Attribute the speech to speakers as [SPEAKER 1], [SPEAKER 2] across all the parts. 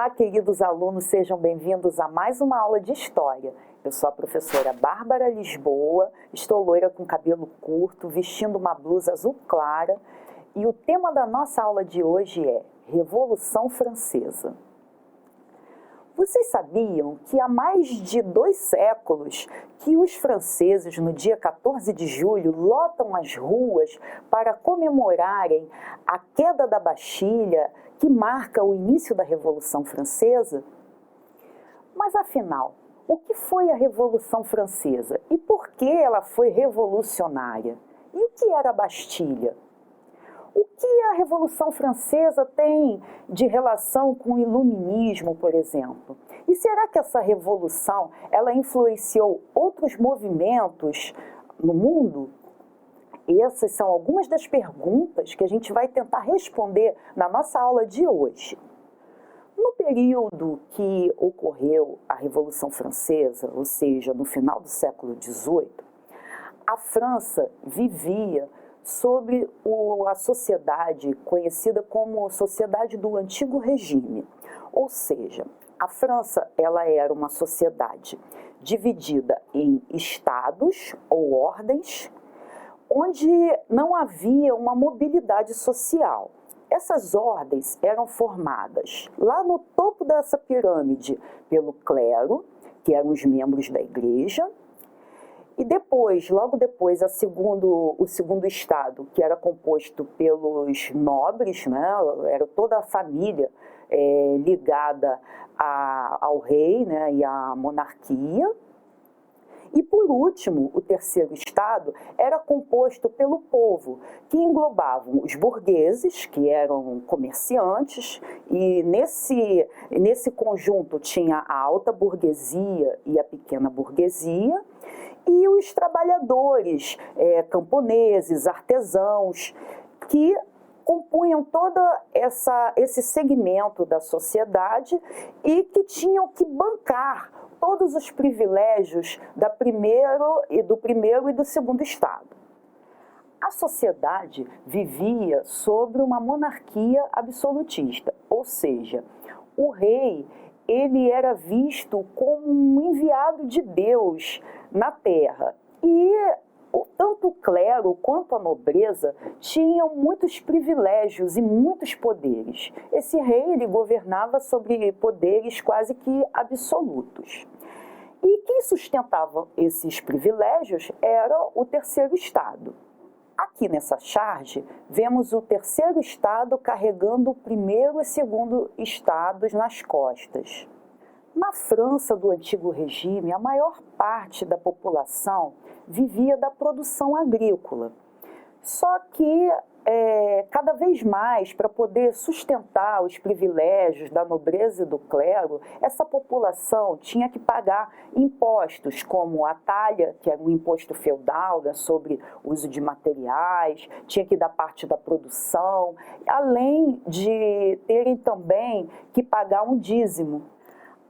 [SPEAKER 1] Olá, queridos alunos, sejam bem-vindos a mais uma aula de História. Eu sou a professora Bárbara Lisboa, estou loira com cabelo curto, vestindo uma blusa azul clara e o tema da nossa aula de hoje é Revolução Francesa. Vocês sabiam que há mais de 2 séculos que os franceses, no dia 14 de julho, lotam as ruas para comemorarem a queda da Bastilha, que marca o início da Revolução Francesa? Mas, afinal, o que foi a Revolução Francesa e por que ela foi revolucionária? E o que era a Bastilha? O que a Revolução Francesa tem de relação com o Iluminismo, por exemplo? E será que essa revolução ela influenciou outros movimentos no mundo? Essas são algumas das perguntas que a gente vai tentar responder na nossa aula de hoje. No período que ocorreu a Revolução Francesa, ou seja, no final do século XVIII, a França vivia sobre a sociedade conhecida como Sociedade do Antigo Regime. Ou seja, a França ela era uma sociedade dividida em estados ou ordens, onde não havia uma mobilidade social. Essas ordens eram formadas lá no topo dessa pirâmide pelo clero, que eram os membros da igreja, e depois, logo depois, o segundo estado, que era composto pelos nobres, né? Era toda a família ligada ao rei, né? E à monarquia. E, por último, o terceiro estado era composto pelo povo, que englobavam os burgueses, que eram comerciantes, e nesse conjunto tinha a alta burguesia e a pequena burguesia, e os trabalhadores, camponeses, artesãos, que compunham todo esse segmento da sociedade e que tinham que bancar todos os privilégios do primeiro e do segundo estado. A sociedade vivia sobre uma monarquia absolutista, ou seja, o rei ele era visto como um enviado de Deus na terra e tanto o clero quanto a nobreza tinham muitos privilégios e muitos poderes. Esse rei ele governava sobre poderes quase que absolutos. E quem sustentava esses privilégios era o terceiro estado. Aqui nessa charge, vemos o terceiro estado carregando o primeiro e segundo estados nas costas. Na França do Antigo Regime, a maior parte da população vivia da produção agrícola. Só que, cada vez mais, para poder sustentar os privilégios da nobreza e do clero, essa população tinha que pagar impostos, como a talha, que era um imposto feudal, né, sobre o uso de materiais, tinha que dar parte da produção, além de terem também que pagar um dízimo.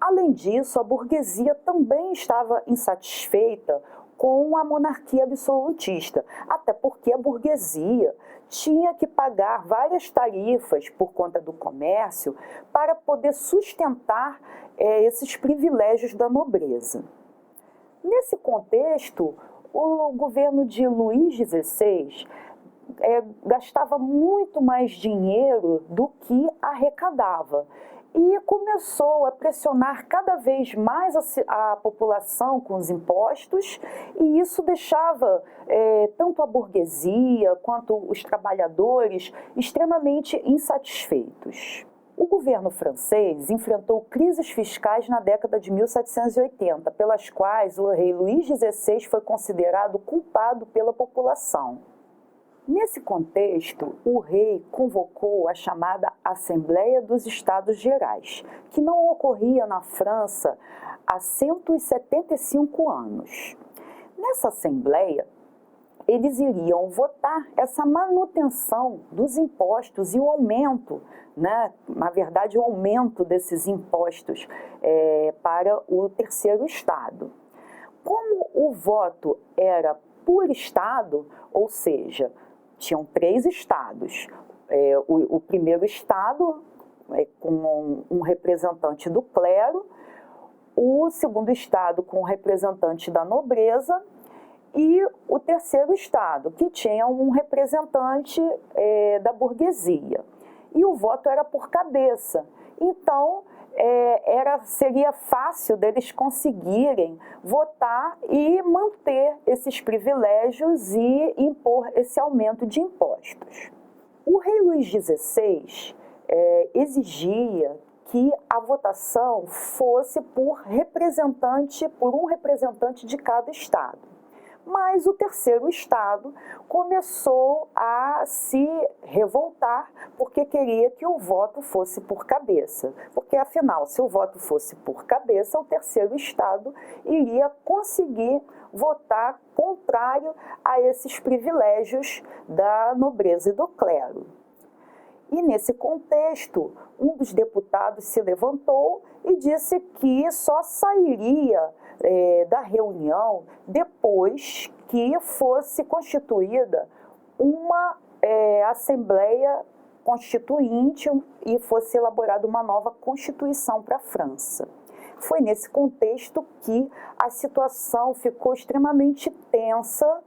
[SPEAKER 1] Além disso, a burguesia também estava insatisfeita com a monarquia absolutista, até porque a burguesia tinha que pagar várias tarifas por conta do comércio para poder sustentar esses privilégios da nobreza. Nesse contexto, o governo de Luís XVI gastava muito mais dinheiro do que arrecadava. E começou a pressionar cada vez mais a população com os impostos, e isso deixava tanto a burguesia quanto os trabalhadores extremamente insatisfeitos. O governo francês enfrentou crises fiscais na década de 1780, pelas quais o rei Luís XVI foi considerado culpado pela população. Nesse contexto, o rei convocou a chamada Assembleia dos Estados Gerais, que não ocorria na França há 175 anos. Nessa Assembleia, eles iriam votar essa manutenção dos impostos e o aumento, né? Na verdade, o aumento desses impostos para o terceiro estado. Como o voto era por estado, ou seja, tinham 3 estados. O primeiro estado com um representante do clero, o segundo estado com um representante da nobreza e o terceiro estado, que tinha um representante da burguesia. E o voto era por cabeça. Então, seria fácil deles conseguirem votar e manter esses privilégios e impor esse aumento de impostos. O rei Luís XVI exigia que a votação fosse por um representante de cada estado. Mas o terceiro estado começou a se revoltar porque queria que o voto fosse por cabeça. Porque, afinal, se o voto fosse por cabeça, o terceiro estado iria conseguir votar contrário a esses privilégios da nobreza e do clero. E, nesse contexto, um dos deputados se levantou e disse que só sairia da reunião depois que fosse constituída uma Assembleia Constituinte e fosse elaborada uma nova Constituição para a França. Foi nesse contexto que a situação ficou extremamente tensa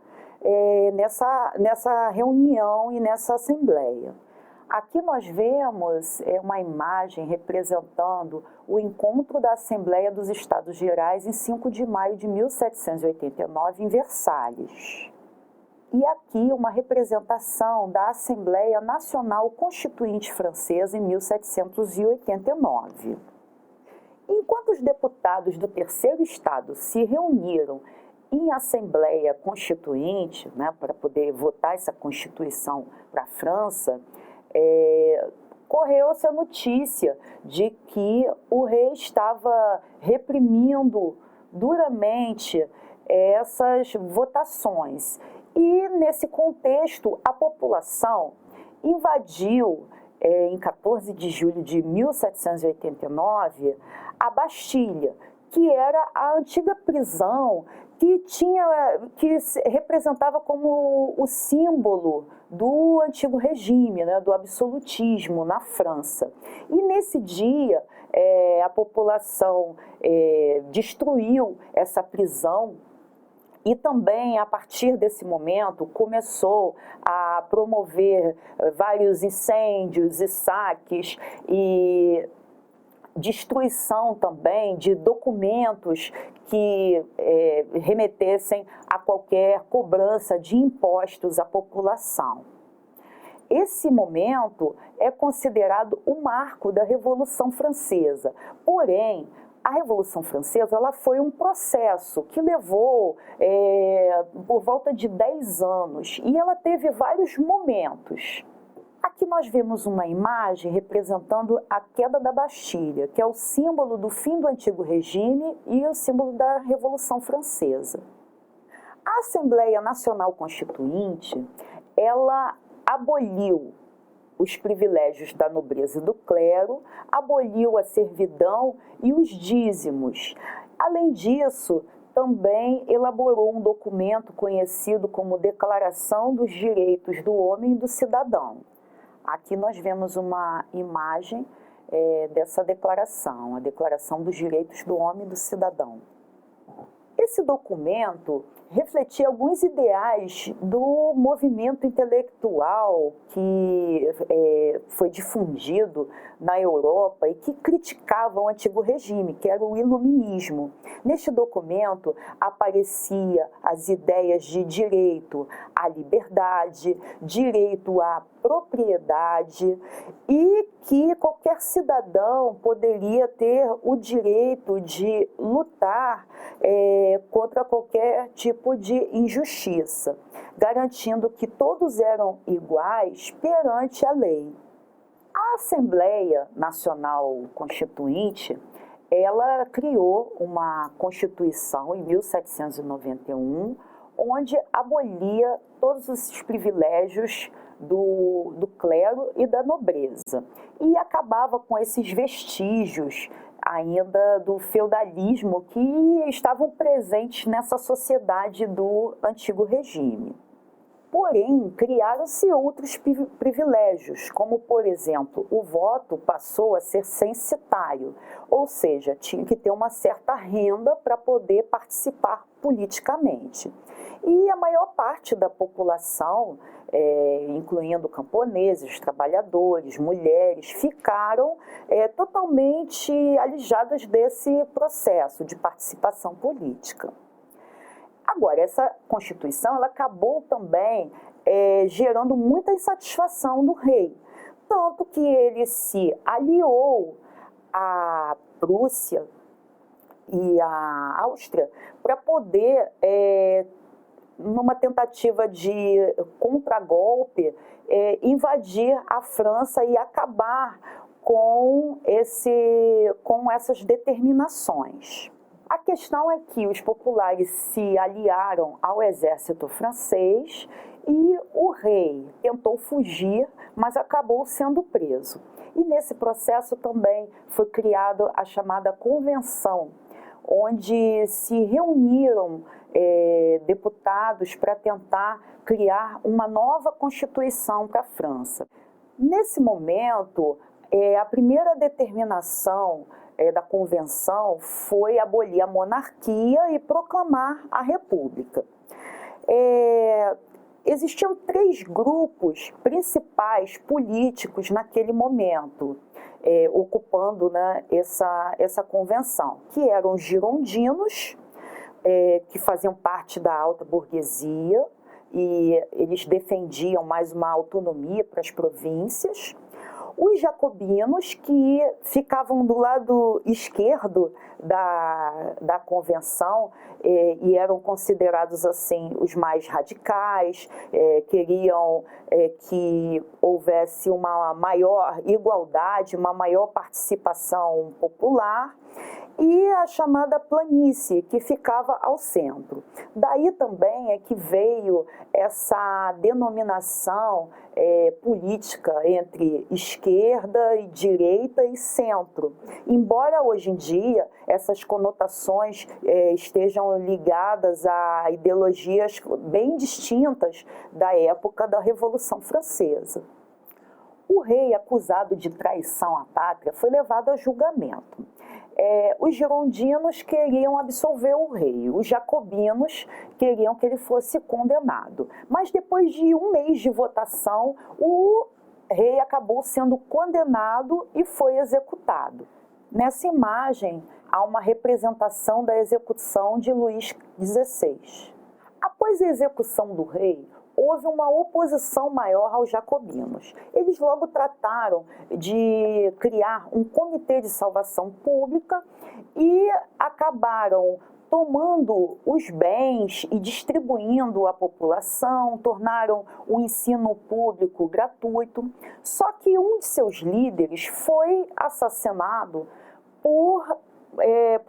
[SPEAKER 1] nessa reunião e nessa Assembleia. Aqui nós vemos uma imagem representando o encontro da Assembleia dos Estados Gerais em 5 de maio de 1789 em Versalhes. E aqui uma representação da Assembleia Nacional Constituinte Francesa em 1789. Enquanto os deputados do terceiro estado se reuniram em Assembleia Constituinte, para poder votar essa Constituição para a França, correu-se a notícia de que o rei estava reprimindo duramente essas votações. E, nesse contexto, a população invadiu, em 14 de julho de 1789, a Bastilha, que era a antiga prisão que representava como o símbolo do antigo regime, do absolutismo na França. E nesse dia, a população destruiu essa prisão e também, a partir desse momento, começou a promover vários incêndios e saques e destruição também de documentos que remetessem a qualquer cobrança de impostos à população. Esse momento é considerado o marco da Revolução Francesa. Porém, a Revolução Francesa foi um processo que levou por volta de 10 anos e ela teve vários momentos. Aqui nós vemos uma imagem representando a queda da Bastilha, que é o símbolo do fim do antigo regime e o símbolo da Revolução Francesa. A Assembleia Nacional Constituinte, ela aboliu os privilégios da nobreza e do clero, aboliu a servidão e os dízimos. Além disso, também elaborou um documento conhecido como Declaração dos Direitos do Homem e do Cidadão. Aqui nós vemos uma imagem dessa declaração, a Declaração dos Direitos do Homem e do Cidadão. Esse documento refletia alguns ideais do movimento intelectual que foi difundido na Europa e que criticava o antigo regime, que era o iluminismo. Neste documento aparecia as ideias de direito à liberdade, direito à propriedade e que qualquer cidadão poderia ter o direito de lutar contra qualquer tipo de injustiça, garantindo que todos eram iguais perante a lei. A Assembleia Nacional Constituinte, ela criou uma Constituição em 1791, onde abolia todos esses privilégios do clero e da nobreza e acabava com esses vestígios ainda do feudalismo que estavam presentes nessa sociedade do antigo regime. Porém, criaram-se outros privilégios, como, por exemplo, o voto passou a ser censitário, ou seja, tinha que ter uma certa renda para poder participar politicamente. E a maior parte da população, incluindo camponeses, trabalhadores, mulheres, ficaram totalmente alijadas desse processo de participação política. Agora, essa Constituição ela acabou também gerando muita insatisfação do rei, tanto que ele se aliou à Prússia e à Áustria para poder, numa tentativa de contragolpe, invadir a França e acabar com essas determinações. A questão é que os populares se aliaram ao exército francês e o rei tentou fugir, mas acabou sendo preso. E nesse processo também foi criada a chamada Convenção, onde se reuniram deputados para tentar criar uma nova Constituição para a França. Nesse momento, a primeira determinação da Convenção foi abolir a monarquia e proclamar a República. Existiam 3 grupos principais políticos naquele momento, ocupando, né, essa convenção, que eram os girondinos, que faziam parte da alta burguesia, e eles defendiam mais uma autonomia para as províncias. Os jacobinos, que ficavam do lado esquerdo da convenção e eram considerados assim os mais radicais, queriam que houvesse uma maior igualdade, uma maior participação popular, e a chamada planície, que ficava ao centro. Daí também é que veio essa denominação política entre esquerda e direita e centro. Embora hoje em dia essas conotações estejam ligadas a ideologias bem distintas da época da Revolução Francesa. O rei, acusado de traição à pátria, foi levado a julgamento. Os girondinos queriam absolver o rei, os jacobinos queriam que ele fosse condenado. Mas depois de 1 mês de votação, o rei acabou sendo condenado e foi executado. Nessa imagem, há uma representação da execução de Luís XVI. Após a execução do rei, houve uma oposição maior aos jacobinos. Eles logo trataram de criar um comitê de salvação pública e acabaram tomando os bens e distribuindo à população, tornaram o ensino público gratuito. Só que um de seus líderes foi assassinado por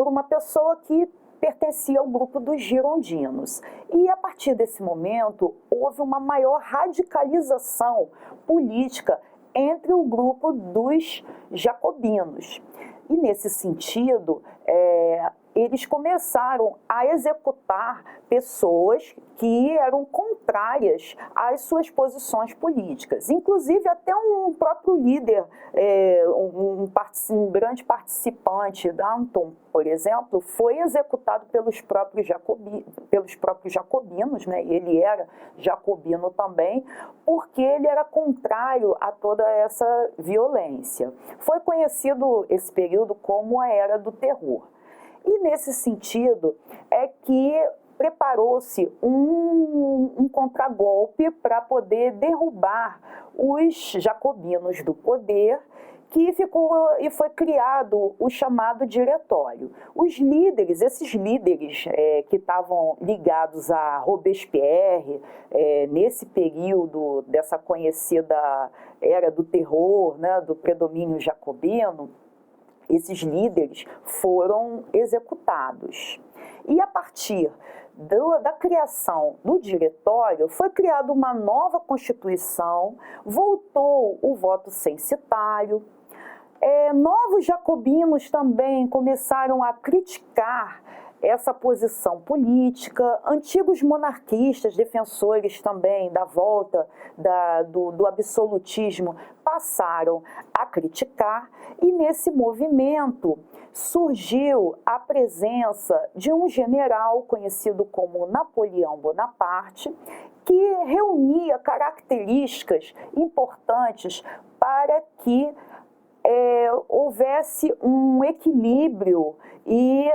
[SPEAKER 1] uma pessoa que pertencia ao grupo dos girondinos. E a partir desse momento, houve uma maior radicalização política entre o grupo dos jacobinos. E nesse sentido, eles começaram a executar pessoas que eram contrárias às suas posições políticas. Inclusive, até um próprio líder, um grande participante, Danton, por exemplo, foi executado pelos próprios jacobinos, né? Ele era jacobino também, porque ele era contrário a toda essa violência. Foi conhecido esse período como a Era do Terror. E nesse sentido é que preparou-se um contragolpe para poder derrubar os jacobinos do poder, e foi criado o chamado diretório. Esses líderes que estavam ligados a Robespierre, nesse período dessa conhecida Era do Terror, né, do predomínio jacobino, esses líderes foram executados. E a partir da criação do diretório, foi criada uma nova Constituição, voltou o voto censitário. Novos jacobinos também começaram a criticar essa posição política. Antigos monarquistas, defensores também da volta do absolutismo, passaram a criticar, e nesse movimento surgiu a presença de um general conhecido como Napoleão Bonaparte, que reunia características importantes para que houvesse um equilíbrio e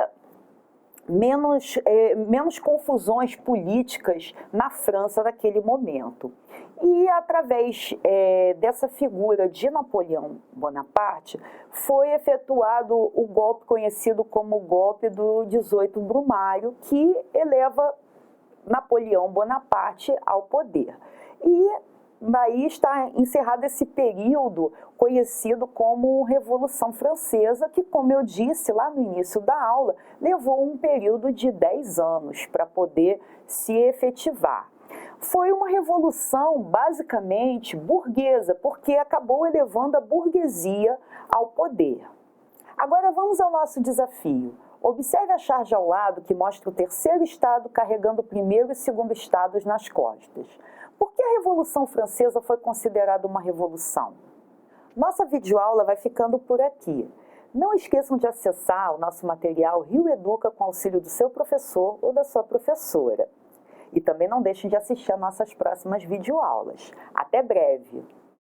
[SPEAKER 1] menos confusões políticas na França daquele momento. E através dessa figura de Napoleão Bonaparte foi efetuado o golpe conhecido como o golpe do 18 Brumário, que eleva Napoleão Bonaparte ao poder. E daí está encerrado esse período conhecido como Revolução Francesa, que, como eu disse lá no início da aula, levou um período de 10 anos para poder se efetivar. Foi uma revolução basicamente burguesa, porque acabou elevando a burguesia ao poder. Agora vamos ao nosso desafio. Observe a charge ao lado que mostra o terceiro estado carregando o primeiro e segundo estados nas costas. Por que a Revolução Francesa foi considerada uma revolução? Nossa videoaula vai ficando por aqui. Não esqueçam de acessar o nosso material Rio Educa com auxílio do seu professor ou da sua professora. E também não deixem de assistir a nossas próximas videoaulas. Até breve!